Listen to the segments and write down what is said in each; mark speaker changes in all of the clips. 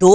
Speaker 1: 2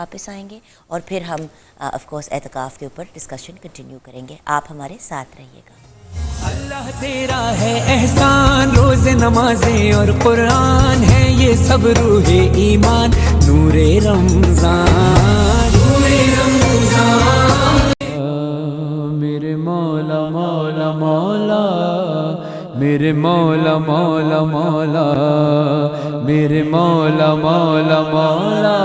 Speaker 1: واپس آئیں گے اور پھر ہم آف کورس اعتکاف کے اوپر ڈسکشن کنٹینیو کریں گے. آپ ہمارے ساتھ رہیے گا.
Speaker 2: اللہ تیرا ہے احسان، روز نمازیں اور قرآن ہے یہ سب روح ایمان، نور رمضان نور رمضان. میرے مولا مولا مولا، میرے مولا مولا مولا، میرے مولا مولا مولا،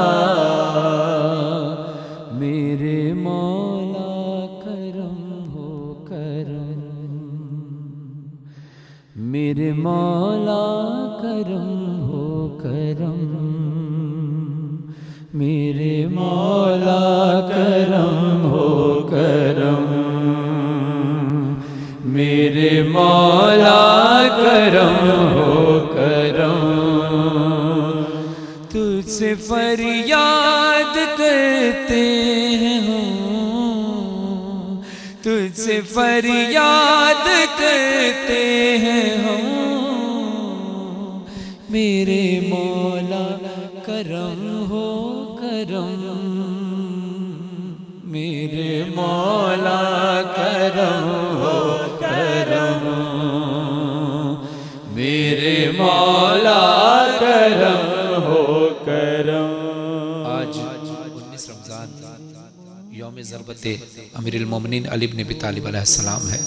Speaker 2: میرے مولا کرم ہو کرم، میرے مولا کرم ہو کرم، میرے مولا کرم ہو کرم، میرے مولا کرم ہو کرم. تجھ سے فریاد کرتے ہیں ہم، تجھ سے فریاد کرتے ہیں ہم، میرے مولا کرم ہو کرم، میرے مولا کرم ہو کرم، میرے مولا کرم ہو کرم. آج 19 رمضان یوم ضربت امیر المومنین علی بن ابی طالب علیہ السلام ہے.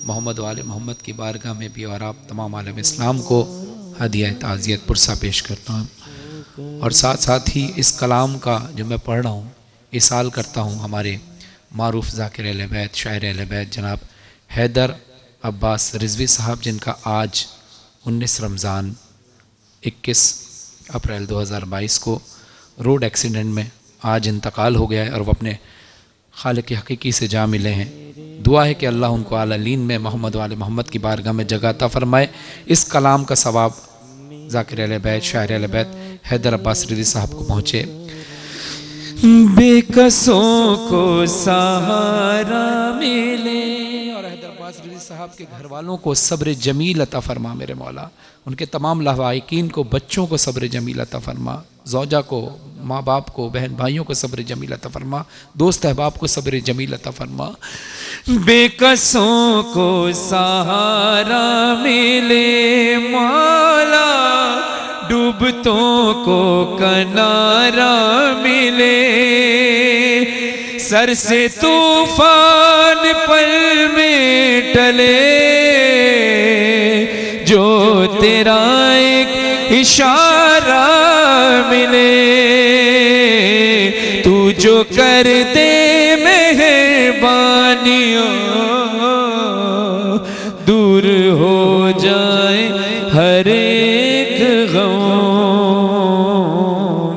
Speaker 2: محمد و آل محمد کی بارگاہ میں بھی اور آپ تمام عالم اسلام کو ہدیہ تعزیت پرسہ پیش کرتا ہوں، اور ساتھ ساتھ ہی اس کلام کا جو میں پڑھ رہا ہوں اِسال کرتا ہوں ہمارے معروف ذاکر اہل بیت، شاعر اہل بیت جناب حیدر عباس رضوی صاحب، جن کا آج 19 رمضان 21 اپریل 2022 کو روڈ ایکسیڈنٹ میں آج انتقال ہو گیا ہے، اور وہ اپنے خالق حقیقی سے جا ملے ہیں. دعا ہے کہ اللہ ان کو اعلیٰ علین میں محمد و آل محمد کی بارگاہ میں جگہ عطا فرمائے. اس کلام کا ثواب ذاکر اہل بیت، شاعر اہل بیت حیدر عباس رضوی صاحب کو پہنچے. بے قصوں کو سہارا ملے، اور حیدر عباس رضوی صاحب کے گھر والوں کو صبر جمیل عطا فرما میرے مولا. ان کے تمام لواحقین کو، بچوں کو صبر جمیل عطا فرما، زوجہ کو، ماں باپ کو، بہن بھائیوں کو صبر جمیل عطا فرما، دوست احباب کو صبر جمیل عطا فرما. بے قصوں کو سہارا ملے مولا، ڈوبتوں کو کنارہ ملے، سر سے طوفان پل میں ٹلے، جو تیرا ایک اشارہ ملے، تو جو کر دے مہربانیاں، دور ہو جائے ہر ایک غم،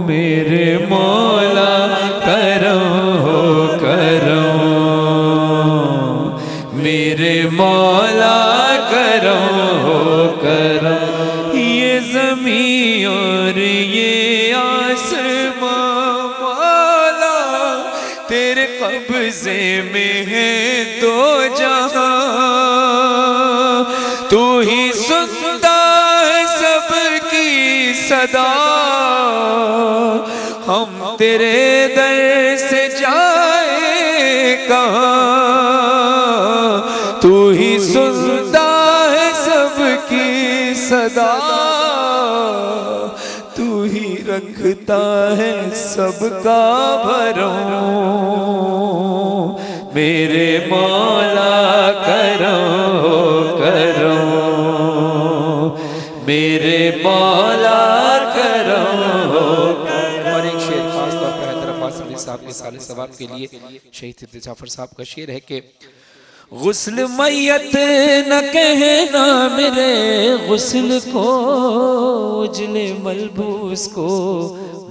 Speaker 2: میرے مولا کرم ہو کرم، میرے مولا کرم ہو کرم. یہ زمین اور یہ آسمان مولا تیرے قبضے میں ہے دو جہاں، تو ہی سنتا ہے سب کی صدا، ہم تیرے در سے جائیں کہاں، تو ہی سنتا ہے سب کی صدا، تو ہی رکھتا ہے سب کا بھرم، میرے مولا کرم ہو کرم، میرے مولا کرم ہو کرم. اور ایک شعر خاص طور پر حیدر عباس رضوی صاحب کے سال ثواب کے لیے شہید سید جعفر صاحب کا شعر ہے کہ غسل میت نہ کہنا میرے غسل کو، اجلے ملبوس کو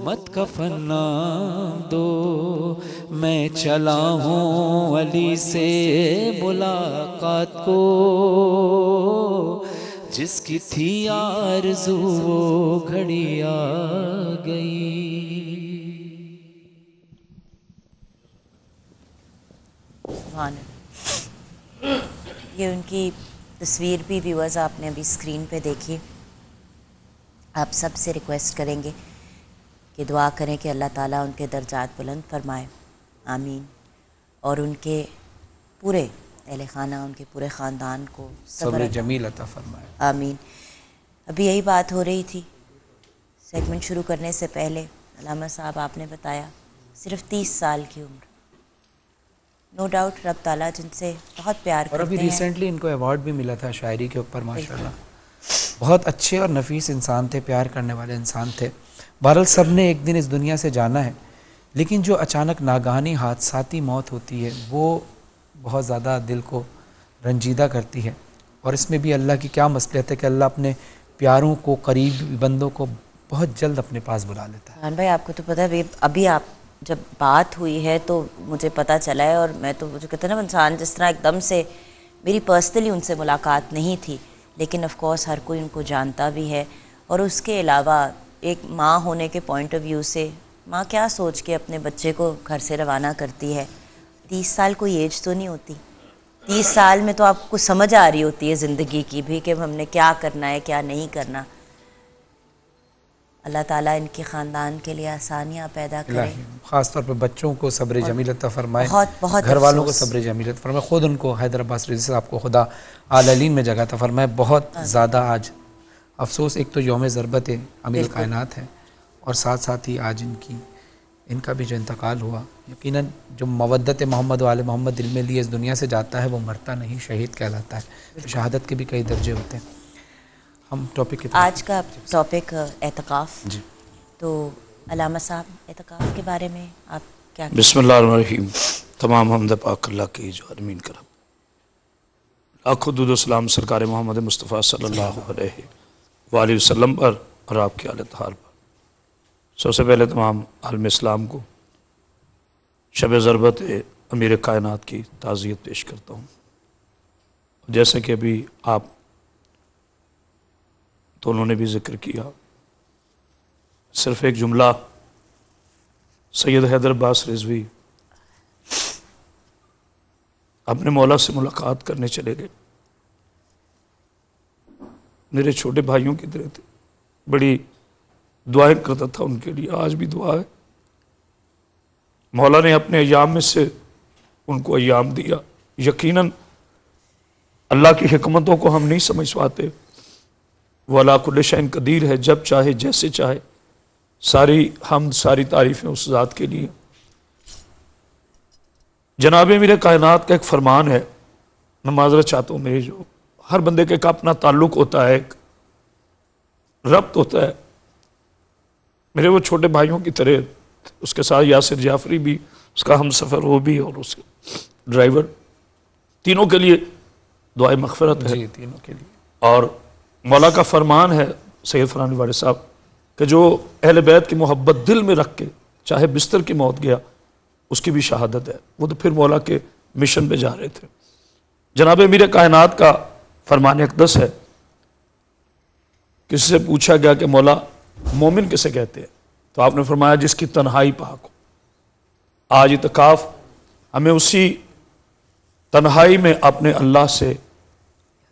Speaker 2: مت کفن نام دو، میں چلا ہوں علی سے ملاقات کو، جس کی تھی آرزو وہ گھڑی آ گئی.
Speaker 1: سبحان اللہ. یہ ان کی تصویر بھی ویورز آپ نے ابھی اسکرین پہ دیکھی. آپ سب سے ریکویسٹ کریں گے کہ دعا کریں کہ اللہ تعالیٰ ان کے درجات بلند فرمائے، آمین، اور ان کے پورے اہل خانہ، ان کے پورے خاندان کو
Speaker 2: صبر جمیل عطا فرمائے،
Speaker 1: آمین۔ ابھی یہی بات ہو رہی تھی سیگمنٹ شروع کرنے سے پہلے، علامہ صاحب آپ نے بتایا صرف 30 سال کی عمر، نو ڈاؤٹ رب تعالیٰ جن سے بہت پیار
Speaker 2: اور ابھی
Speaker 1: کرتے ہیں۔
Speaker 2: ریسنٹلی ان کو ایوارڈ بھی ملا تھا شاعری کے اوپر، ماشاءاللہ بہت اچھے اور نفیس انسان تھے، پیار کرنے والے انسان تھے۔ بہرحال سب نے ایک دن اس دنیا سے جانا ہے، لیکن جو اچانک ناگہانی حادثاتی موت ہوتی ہے وہ بہت زیادہ دل کو رنجیدہ کرتی ہے، اور اس میں بھی اللہ کی کیا مصلحت ہے کہ اللہ اپنے پیاروں کو، قریب بندوں کو بہت جلد اپنے پاس بلا لیتا ہے۔
Speaker 1: خان بھائی آپ کو تو پتہ ہے، ابھی آپ جب بات ہوئی ہے تو مجھے پتہ چلا ہے، اور میں تو مجھے کہتے ہیں نا انسان جس طرح ایک دم سے، میری پرسنلی ان سے ملاقات نہیں تھی لیکن آف کورس ہر کوئی ان کو جانتا بھی ہے، اور اس کے علاوہ ایک ماں ہونے کے پوائنٹ آف ویو سے ماں کیا سوچ کے اپنے بچے کو گھر سے روانہ کرتی ہے۔ 30 سال کوئی ایج تو نہیں ہوتی، 30 سال میں تو آپ کو سمجھ آ رہی ہوتی ہے زندگی کی بھی کہ ہم نے کیا کرنا ہے کیا نہیں کرنا۔ اللہ تعالیٰ ان کے خاندان کے لیے آسانیاں پیدا کرے،
Speaker 2: الہی خاص طور پہ بچوں کو صبر جمیل عطا فرمائے،
Speaker 1: بہت
Speaker 2: گھر والوں کو
Speaker 1: افسوس۔
Speaker 2: صبر جمیل عطا فرمائے، خود ان کو حیدر عباس رضوی صاحب کو خدا اعلیٰ میں جگہ عطا فرمائے۔ بہت زیادہ آج افسوس، ایک تو یوم ضربت امیر کائنات ہے، اور ساتھ ساتھ ہی آج ان کا بھی جو انتقال ہوا، یقیناً جو مودت محمد و آل محمد دل میں لیے اس دنیا سے جاتا ہے وہ مرتا نہیں، شہید کہلاتا ہے۔ شہادت کے بھی کئی درجے ہوتے ہیں۔ ہم ٹاپک کی
Speaker 1: آج کا ٹاپک اعتکاف،
Speaker 2: جی،
Speaker 1: تو علامہ صاحب اعتکاف کے بارے میں آپ کیا کہتے
Speaker 3: بسم اللہ الرحمن الرحیم۔ تمام حمد پاک اللہ کی جو عالمین کرم، لاکھوں درود و سلام سرکار محمد مصطفیٰ صلی اللہ علیہ وآلہ وسلم پر اور آپ کے آل اطہار پر۔ سب سے پہلے تمام عالم اسلام کو شب ضربت امیر کائنات کی تعزیت پیش کرتا ہوں۔ جیسا کہ ابھی آپ دونوں نے بھی ذکر کیا، صرف ایک جملہ، سید حیدر عباس رضوی اپنے مولا سے ملاقات کرنے چلے گئے، میرے چھوٹے بھائیوں کی طرح تھے، بڑی دعائیں کرتا تھا ان کے لیے، آج بھی دعا ہے۔ مولا نے اپنے ایام میں سے ان کو ایام دیا۔ یقیناً اللہ کی حکمتوں کو ہم نہیں سمجھ پاتے، وہ علی کل شیء قدیر ہے، جب چاہے جیسے چاہے۔ ساری حمد ساری تعریفیں اس ذات کے لیے۔ جناب میرے کائنات کا ایک فرمان ہے، میں معذرت چاہتا ہوں، میری جو ہر بندے کا اپنا تعلق ہوتا ہے، ایک ربط ہوتا ہے، میرے وہ چھوٹے بھائیوں کی طرح اس کے ساتھ یاسر جعفری بھی، اس کا ہم سفر وہ بھی، اور اس کے ڈرائیور، تینوں کے لیے دعائے مغفرت ہے۔
Speaker 2: جی، تینوں کے لیے۔
Speaker 3: اور مولا کا فرمان ہے سید فرانی والد صاحب کہ جو اہل بیت کی محبت دل میں رکھ کے چاہے بستر کی موت گیا، اس کی بھی شہادت ہے۔ وہ تو پھر مولا کے مشن پہ جا رہے تھے۔ جناب امیر کائنات کا فرمان اقدس ہے، کسی سے پوچھا گیا کہ مولا مومن کسے کہتے ہیں، تو آپ نے فرمایا جس کی تنہائی پاک ہو۔ آج اعتکاف ہمیں اسی تنہائی میں اپنے اللہ سے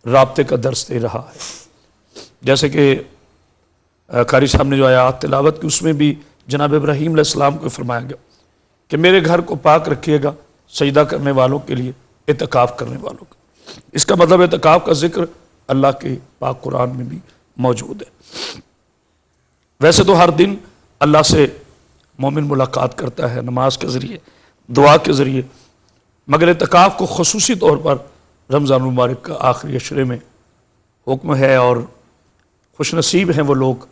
Speaker 3: رابطے کا درس دے رہا ہے۔ جیسے کہ قاری صاحب نے جو آیات تلاوت کی، اس میں بھی جناب ابراہیم علیہ السلام کو فرمایا گیا کہ میرے گھر کو پاک رکھیے گا سجدہ کرنے والوں کے لیے، اعتکاف کرنے والوں کا۔ اس کا مطلب اعتکاف کا ذکر اللہ کے پاک قرآن میں بھی موجود ہے۔ ویسے تو ہر دن اللہ سے مومن ملاقات کرتا ہے، نماز کے ذریعے، دعا کے ذریعے، مگر اعتکاف کو خصوصی طور پر رمضان المبارک کا آخری عشرے میں حکم ہے، اور خوش نصیب ہیں وہ لوگ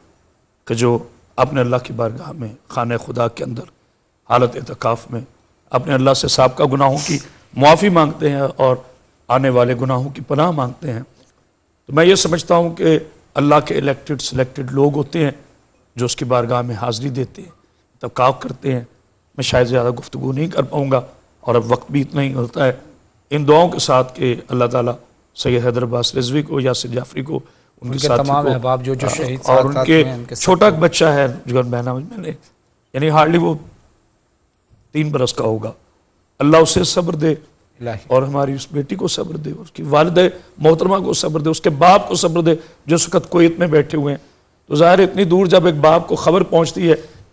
Speaker 3: کہ جو اپنے اللہ کی بارگاہ میں خانہ خدا کے اندر حالت اعتکاف میں اپنے اللہ سے سابقہ گناہوں کی معافی مانگتے ہیں اور آنے والے گناہوں کی پناہ مانگتے ہیں۔ تو میں یہ سمجھتا ہوں کہ اللہ کے الیکٹڈ سلیکٹڈ لوگ ہوتے ہیں جو اس کی بارگاہ میں حاضری دیتے ہیں، اعتکاف کرتے ہیں۔ میں شاید زیادہ گفتگو نہیں کر پاؤں گا، اور اب وقت بھی اتنا ہی ہوتا ہے، ان دعاؤں کے ساتھ کہ اللہ تعالیٰ سید حیدر عباس رضوی کو، یاسر جعفری کو، ان کے
Speaker 2: تمام
Speaker 3: ساتھی
Speaker 2: احباب جو شہید
Speaker 3: کو، اور
Speaker 2: ساتھ
Speaker 3: ان کے
Speaker 2: ہیں، ان کے
Speaker 3: چھوٹا بچہ ہے جگر بہنا میں نے، یعنی ہارڈلی وہ 3 برس کا ہوگا، اللہ اسے صبر دے،
Speaker 2: الہی
Speaker 3: اور ہماری اس بیٹی کو صبر دے، اس کی والدہ محترمہ کو صبر دے، اس کے باپ کو صبر دے جو اس وقت کویت میں بیٹھے ہوئے ہیں۔ تو ظاہر اتنی دور جب ایک باپ کو خبر پہنچتی ہے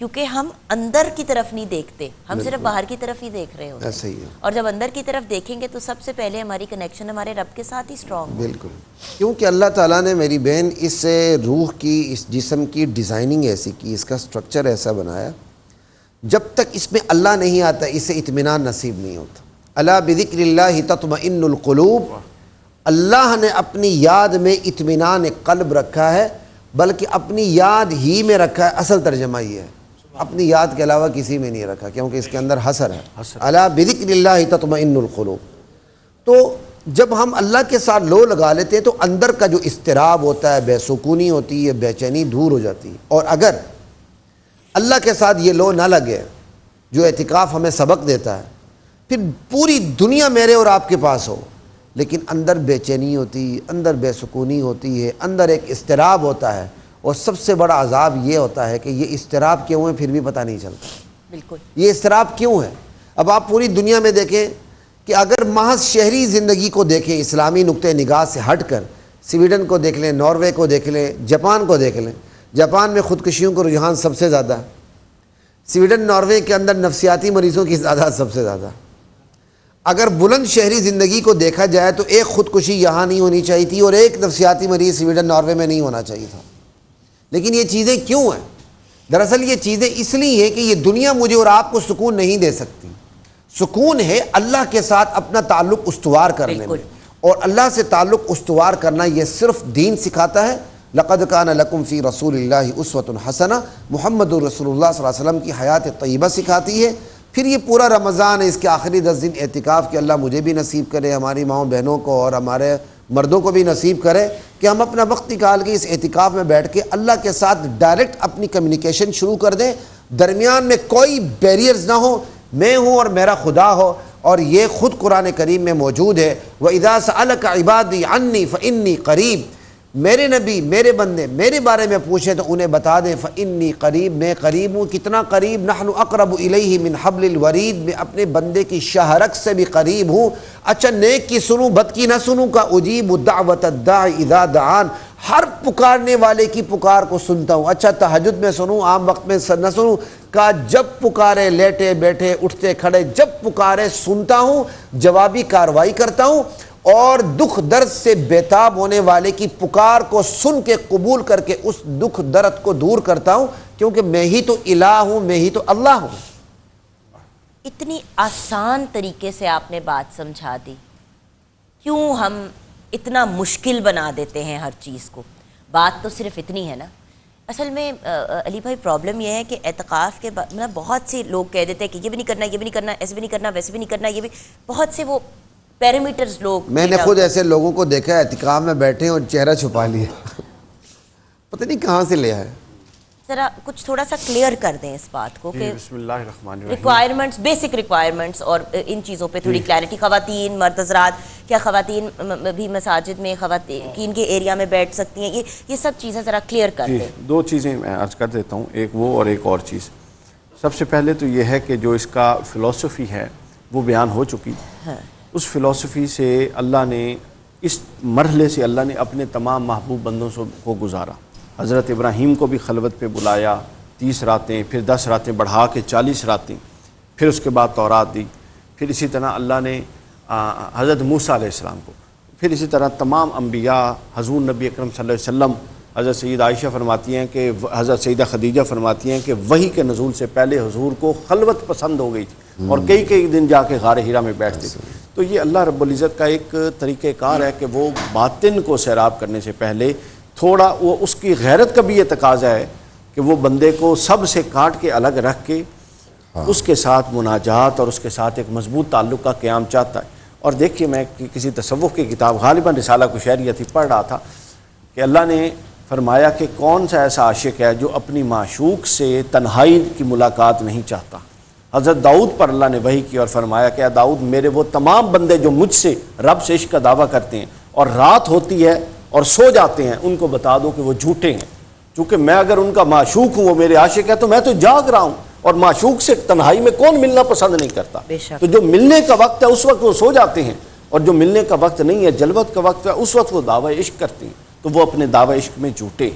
Speaker 1: کیونکہ ہم اندر کی طرف نہیں دیکھتے، ہم صرف باہر کی طرف ہی دیکھ رہے ہوتے
Speaker 4: ایسا ہی ہے.
Speaker 1: اور جب اندر کی طرف دیکھیں گے تو سب سے پہلے ہماری کنیکشن ہمارے رب کے ساتھ ہی اسٹرانگ.
Speaker 4: بالکل، کیونکہ اللہ تعالیٰ نے میری بہن اس روح کی، اس جسم کی ڈیزائننگ ایسی کی، اس کا سٹرکچر ایسا بنایا، جب تک اس میں اللہ نہیں آتا اسے اطمینان نصیب نہیں ہوتا. الا بذکر اللہ تطمئن القلوب، اللہ نے اپنی یاد میں اطمینان قلب رکھا ہے، بلکہ اپنی یاد ہی میں رکھا ہے. اصل ترجمہ یہ ہے، اپنی یاد کے علاوہ کسی میں نہیں رکھا، کیونکہ اس کے اندر حسر ہے. الا بذکر اللہ تطمئن القلوب. تو جب ہم اللہ کے ساتھ لو لگا لیتے ہیں تو اندر کا جو اضطراب ہوتا ہے، بے سکونی ہوتی ہے، بے چینی دور ہو جاتی ہے. اور اگر اللہ کے ساتھ یہ لو نہ لگے جو اعتکاف ہمیں سبق دیتا ہے، پھر پوری دنیا میرے اور آپ کے پاس ہو لیکن اندر بے چینی ہوتی ہے، اندر بے سکونی ہوتی ہے، اندر ایک اضطراب ہوتا ہے. اور سب سے بڑا عذاب یہ ہوتا ہے کہ یہ اضطراب کیوں ہے پھر بھی پتہ نہیں چلتا.
Speaker 1: بالکل
Speaker 4: یہ اضطراب کیوں ہے؟ اب آپ پوری دنیا میں دیکھیں کہ اگر محض شہری زندگی کو دیکھیں، اسلامی نقطہ نگاہ سے ہٹ کر، سویڈن کو دیکھ لیں، ناروے کو دیکھ لیں، جاپان کو دیکھ لیں. جاپان میں خودکشیوں کا رجحان سب سے زیادہ ہے. سویڈن، ناروے کے اندر نفسیاتی مریضوں کی تعداد سب سے زیادہ. اگر بلند شہری زندگی کو دیکھا جائے تو ایک خودکشی یہاں نہیں ہونی چاہیے تھی اور ایک نفسیاتی مریض سویڈن، ناروے میں نہیں ہونا چاہیے تھا. لیکن یہ چیزیں کیوں ہیں؟ دراصل یہ چیزیں اس لیے ہیں کہ یہ دنیا مجھے اور آپ کو سکون نہیں دے سکتی. سکون ہے اللہ کے ساتھ اپنا تعلق استوار کرنے میں، اور اللہ سے تعلق استوار کرنا یہ صرف دین سکھاتا ہے. لقد کان لکم فی رسول اللہ اسوۃ حسنہ، محمد رسول اللہ صلی اللہ علیہ وسلم کی حیات طیبہ سکھاتی ہے. پھر یہ پورا رمضان ہے، اس کے آخری 10 دن اعتکاف کہ اللہ مجھے بھی نصیب کرے، ہماری ماؤں بہنوں کو اور ہمارے مردوں کو بھی نصیب کرے کہ ہم اپنا وقت نکال کے اس اعتکاف میں بیٹھ کے اللہ کے ساتھ ڈائریکٹ اپنی کمیونیکیشن شروع کر دیں. درمیان میں کوئی بیریئرز نہ ہو، میں ہوں اور میرا خدا ہو. اور یہ خود قرآن کریم میں موجود ہے. وَإِذَا سَأَلَكَ عِبَادِي عَنِّي فَإِنِّي قَرِيب. میرے نبی، میرے بندے میرے بارے میں پوچھیں تو انہیں بتا دیں فَإِنِّي قریب، میں قریب ہوں. کتنا قریب؟ نحن اقرب الیہ من حبل الورید، میں اپنے بندے کی شہرک سے بھی قریب ہوں. اچھا نیک کی سنوں بد کی نہ سنوں کا؟ اجیب دعوت الداعی اذا دعان، ہر پکارنے والے کی پکار کو سنتا ہوں. اچھا تہجد میں سنوں، عام وقت میں نہ سنوں؟ کا جب پکارے، لیٹے بیٹھے اٹھتے کھڑے، جب پکارے سنتا ہوں، جوابی کارروائی کرتا ہوں. اور دکھ درد سے بیتاب ہونے والے کی پکار کو سن کے قبول کر کے اس دکھ درد کو دور کرتا ہوں، کیونکہ میں ہی تو الہ ہوں، میں ہی تو اللہ ہوں.
Speaker 1: اتنی آسان طریقے سے آپ نے بات سمجھا دی. کیوں ہم اتنا مشکل بنا دیتے ہیں ہر چیز کو؟ بات تو صرف اتنی ہے نا. اصل میں علی بھائی پرابلم یہ ہے کہ اعتکاف کے بعد بہت سے لوگ کہہ دیتے ہیں کہ یہ بھی نہیں کرنا، یہ بھی نہیں کرنا، ایسے بھی نہیں کرنا، ویسے بھی نہیں کرنا. یہ بھی بہت سے وہ پیرامیٹرز لوگ،
Speaker 4: میں نے خود ایسے لوگوں کو دیکھا ہے اعتکاف میں بیٹھے اور چہرہ چھپا لیا، پتہ نہیں کہاں سے لیا ہے.
Speaker 1: ذرا کچھ تھوڑا سا کلیئر کر دیں اس بات کو کہ
Speaker 5: بسم اللہ الرحمن الرحیم.
Speaker 1: ریکوائرمنٹس، بیسک ریکوائرمنٹس اور ان چیزوں پہ تھوڑی کلیئرٹی. خواتین، مرد حضرات، کیا خواتین بھی مساجد میں خواتین کے ایریا میں بیٹھ سکتی ہیں؟ یہ سب چیزیں ذرا کلیئر کر دیں.
Speaker 5: 2 چیزیں میں عرض کر دیتا ہوں، ایک وہ اور ایک اور چیز. سب سے پہلے تو یہ ہے کہ جو اس کا فلسفی ہے وہ بیان ہو چکی. اس فلسفی سے اللہ نے، اس مرحلے سے اللہ نے اپنے تمام محبوب بندوں کو گزارا. حضرت ابراہیم کو بھی خلوت پہ بلایا 30 راتیں، پھر 10 راتیں بڑھا کے 40 راتیں، پھر اس کے بعد تورات دی. پھر اسی طرح اللہ نے حضرت موسیٰ علیہ السلام کو، پھر اسی طرح تمام انبیاء، حضور نبی اکرم صلی اللہ علیہ وسلم. حضرت سید عائشہ فرماتی ہیں کہ حضرت سیدہ خدیجہ فرماتی ہیں کہ وحی کے نزول سے پہلے حضور کو خلوت پسند ہو گئی تھی اور کئی دن جا کے غار حرا میں بیٹھتے تھے. تو یہ اللہ رب العزت کا ایک طریقہ کار ہے کہ وہ باطن کو سیراب کرنے سے پہلے تھوڑا وہ اس کی غیرت کا بھی یہ تقاضا ہے کہ وہ بندے کو سب سے کاٹ کے الگ رکھ کے اس کے ساتھ مناجات اور اس کے ساتھ ایک مضبوط تعلق کا قیام چاہتا ہے. اور دیکھیے میں کسی تصوف کی کتاب غالباً رسالہ کشیریہ تھی پڑھ رہا تھا کہ اللہ نے فرمایا کہ کون سا ایسا عاشق ہے جو اپنی معشوق سے تنہائی کی ملاقات نہیں چاہتا. حضرت داؤد پر اللہ نے وحی کی اور فرمایا کہ اے داؤد، میرے وہ تمام بندے جو مجھ سے رب سے عشق کا دعویٰ کرتے ہیں اور رات ہوتی ہے اور سو جاتے ہیں، ان کو بتا دو کہ وہ جھوٹے ہیں. چونکہ میں اگر ان کا معشوق ہوں، وہ میرے عاشق ہے، تو میں تو جاگ رہا ہوں. اور معشوق سے تنہائی میں کون ملنا پسند نہیں کرتا؟ تو جو ملنے کا وقت ہے اس وقت وہ سو جاتے ہیں، اور جو ملنے کا وقت نہیں ہے، جلوت کا وقت ہے، اس وقت وہ دعویٰ عشق کرتے ہیں. تو وہ اپنے دعویٰ عشق میں جھوٹے.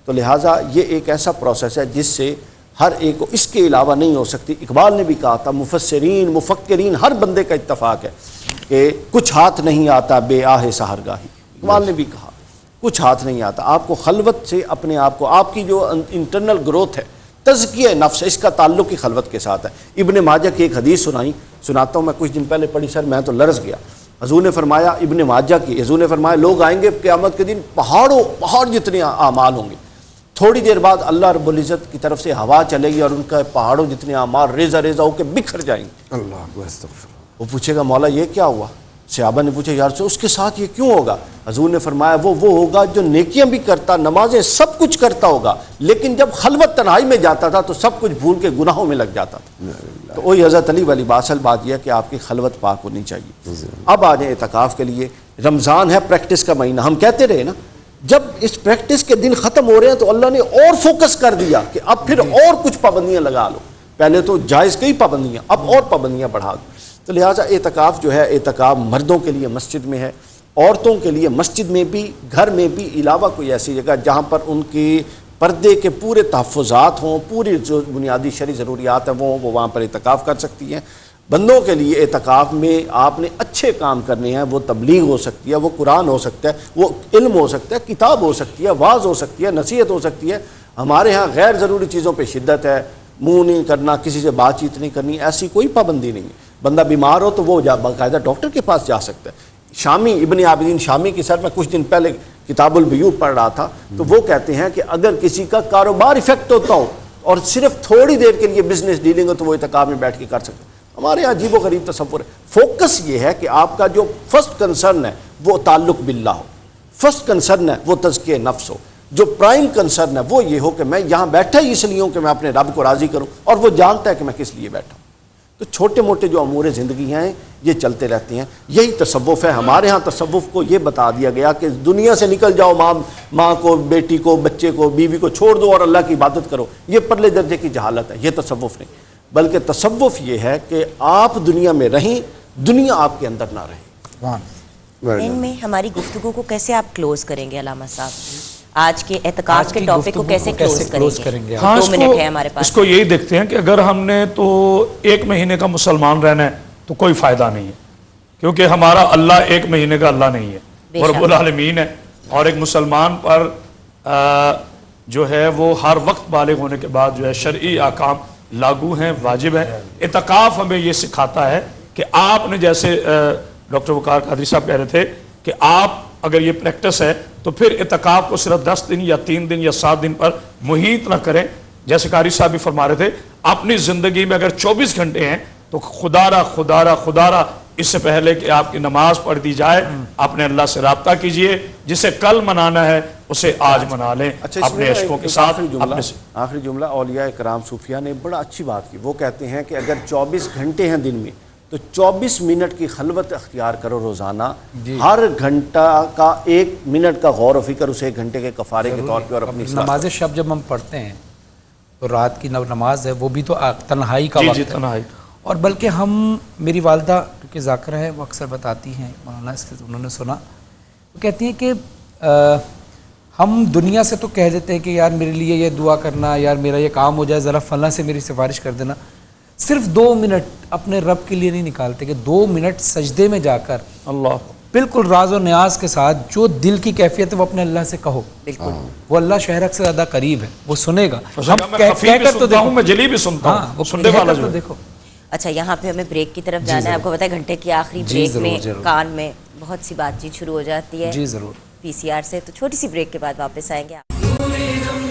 Speaker 5: تو لہٰذا یہ ایک ایسا پروسیس ہے جس سے ہر ایک کو اس کے علاوہ نہیں ہو سکتی. اقبال نے بھی کہا تھا مفسرین مفکرین ہر بندے کا اتفاق ہے کہ کچھ ہاتھ نہیں آتا بے آہ سحرگاہی. اقبال نے بھی کہا کچھ ہاتھ نہیں آتا. آپ کو خلوت سے اپنے آپ کو, آپ کی جو انٹرنل گروتھ ہے, تزکیہ نفس ہے, اس کا تعلق ہی خلوت کے ساتھ ہے. ابن ماجہ کی ایک حدیث سناتا ہوں میں, کچھ دن پہلے پڑھی سر, میں تو لرز گیا. حضور نے فرمایا, ابن ماجہ کی, حضور نے فرمایا لوگ آئیں گے قیامت کے دن پہاڑ جتنے اعمال ہوں گے, تھوڑی دیر بعد اللہ رب العزت کی طرف سے ہوا چلے گی اور ان کا پہاڑوں جتنے اعمال ریزہ ریزہ ہو کے بکھر جائیں گے.
Speaker 4: اللہ استغفر.
Speaker 5: وہ پوچھے گا مولا یہ کیا ہوا؟ صحابہ نے پوچھا یار سے اس کے ساتھ یہ کیوں ہوگا؟ حضور نے فرمایا وہ ہوگا جو نیکیاں بھی کرتا, نمازیں سب کچھ کرتا ہوگا, لیکن جب خلوت تنہائی میں جاتا تھا تو سب کچھ بھول کے گناہوں میں لگ جاتا تھا. تو وہی حضرت علی والی اصل بات یہ ہے کہ آپ کی خلوت پاک ہونی چاہیے. اب آ جائیں اعتکاف کے لیے. رمضان ہے پریکٹس کا مہینہ, ہم کہتے رہے نا, جب اس پریکٹس کے دن ختم ہو رہے ہیں تو اللہ نے اور فوکس کر دیا کہ اب پھر اور کچھ پابندیاں لگا لو. پہلے تو جائز کئی پابندیاں, اب اور پابندیاں بڑھا دو. تو لہٰذا اعتکاف جو ہے, اعتکاف مردوں کے لیے مسجد میں ہے, عورتوں کے لیے مسجد میں بھی, گھر میں بھی, علاوہ کوئی ایسی جگہ جہاں پر ان کی پردے کے پورے تحفظات ہوں, پوری جو بنیادی شرعی ضروریات ہیں وہ وہاں پر اعتکاف کر سکتی ہیں. بندوں کے لیے اعتکاف میں آپ نے اچھے کام کرنے ہیں, وہ تبلیغ ہو سکتی ہے, وہ قرآن ہو سکتا ہے, وہ علم ہو سکتا ہے, کتاب ہو سکتی ہے, واعظ ہو سکتی ہے, نصیحت ہو سکتی ہے. ہمارے ہاں غیر ضروری چیزوں پہ شدت ہے, منہ نہیں کرنا, کسی سے بات چیت نہیں کرنی, ایسی کوئی پابندی نہیں ہے. بندہ بیمار ہو تو وہ باقاعدہ ڈاکٹر کے پاس جا سکتا ہے. شامی, ابن عابدین شامی کی سر میں کچھ دن پہلے کتاب البیوع پڑھ رہا تھا, تو وہ کہتے ہیں کہ اگر کسی کا کاروبار افیکٹ ہوتا ہو اور صرف تھوڑی دیر کے لیے بزنس ڈیلنگ ہو تو وہ اعتکاف میں بیٹھ کے کر سکتا ہے. ہمارے یہاں عجیب و غریب تصور ہے. فوکس یہ ہے کہ آپ کا جو فرسٹ کنسرن ہے وہ تعلق باللہ ہو, فرسٹ کنسرن ہے وہ تزکیہ نفس ہو, جو پرائم کنسرن ہے وہ یہ ہو کہ میں یہاں بیٹھا ہی اس لیے ہوں کہ میں اپنے رب کو راضی کروں, اور وہ جانتا ہے کہ میں کس لیے بیٹھا ہوں. تو چھوٹے موٹے جو امور زندگی ہیں یہ چلتے رہتے ہیں. یہی تصوف ہے. ہمارے ہاں تصوف کو یہ بتا دیا گیا کہ دنیا سے نکل جاؤ, ماں کو, بیٹی کو, بچے کو, بیوی کو چھوڑ دو اور اللہ کی عبادت کرو. یہ پرلے درجے کی جہالت ہے, یہ تصوف نہیں. بلکہ تصوف یہ ہے کہ آپ دنیا میں رہیں, دنیا آپ کے اندر نہ رہے.
Speaker 1: ان میں ہماری گفتگو کو کیسے آپ کلوز کریں گے علامہ صاحب؟ آج کے اعتکاف کے ٹاپک کو کیسے کلوز کریں گے؟
Speaker 3: ہاں,
Speaker 1: 2 منٹ ہے ہمارے پاس.
Speaker 3: اس کو یہی دیکھتے ہیں کہ اگر ہم نے تو 1 مہینے کا مسلمان رہنا ہے تو کوئی فائدہ نہیں ہے, کیونکہ ہمارا اللہ 1 مہینے کا اللہ نہیں ہے, وہ رب العالمین ہے. اور ایک مسلمان پر جو ہے وہ ہر وقت بالغ ہونے کے بعد جو ہے شرعی احکام لاگو ہیں, واجب ہیں. اعتکاف ہمیں یہ سکھاتا ہے کہ آپ نے, جیسے ڈاکٹر وقار قادری صاحب کہہ رہے تھے کہ آپ اگر یہ پریکٹس ہے تو پھر اعتکاف کو صرف 10 دن یا 3 دن یا 7 دن پر محیط نہ کریں. جیسے قاری صاحب بھی فرما رہے تھے, اپنی زندگی میں اگر 24 گھنٹے ہیں تو خدا را اس سے پہلے کہ آپ کی نماز پڑھ دی جائے اپنے اللہ سے رابطہ کیجئے. جسے کل منانا ہے اسے آج منا لیں اپنے عشقوں کے ساتھ.
Speaker 5: آخری جملہ اولیاء کرام صوفیاء نے بڑا اچھی بات کی. وہ کہتے ہیں کہ اگر 24 گھنٹے ہیں دن میں تو 24 منٹ کی خلوت اختیار کرو روزانہ. ہر گھنٹہ کا 1 منٹ کا غور و فکر اس 1 گھنٹے کے کفارے کے طور پہ. اور اپنی
Speaker 2: نماز شب جب ہم پڑھتے ہیں تو رات کی نماز ہے وہ بھی تو تنہائی کا وقت ہے. اور بلکہ ہم, میری والدہ کیونکہ ذاکرہ ہے وہ اکثر بتاتی ہیں, مولانا اس کے انہوں نے سنا, وہ کہتی ہیں کہ ہم دنیا سے تو کہہ دیتے ہیں کہ یار میرے لیے یہ دعا کرنا, یار میرا یہ کام ہو جائے, ذرا فلاں سے میری سفارش کر دینا. صرف 2 منٹ اپنے رب کے لیے نہیں نکالتے کہ 2 منٹ سجدے میں جا کر اللہ بالکل راز و نیاز کے ساتھ جو دل کی کیفیت ہے وہ اپنے اللہ سے کہو. بالکل وہ اللہ شہرک سے زیادہ قریب ہے, وہ سنے گا. ہم کہہ کر تو دیکھو,
Speaker 3: میں جلی بھی سنتا ہوں,
Speaker 2: سننے والا جو دیکھو.
Speaker 1: اچھا, یہاں پہ ہمیں بریک کی طرف جانا ہے. آپ کو پتہ ہے گھنٹے کی آخری بریک میں کان میں بہت سی بات چیت شروع ہو جاتی ہے
Speaker 2: جی ضرور
Speaker 1: PCR سے. تو چھوٹی سی بریک کے بعد واپس آئیں گے.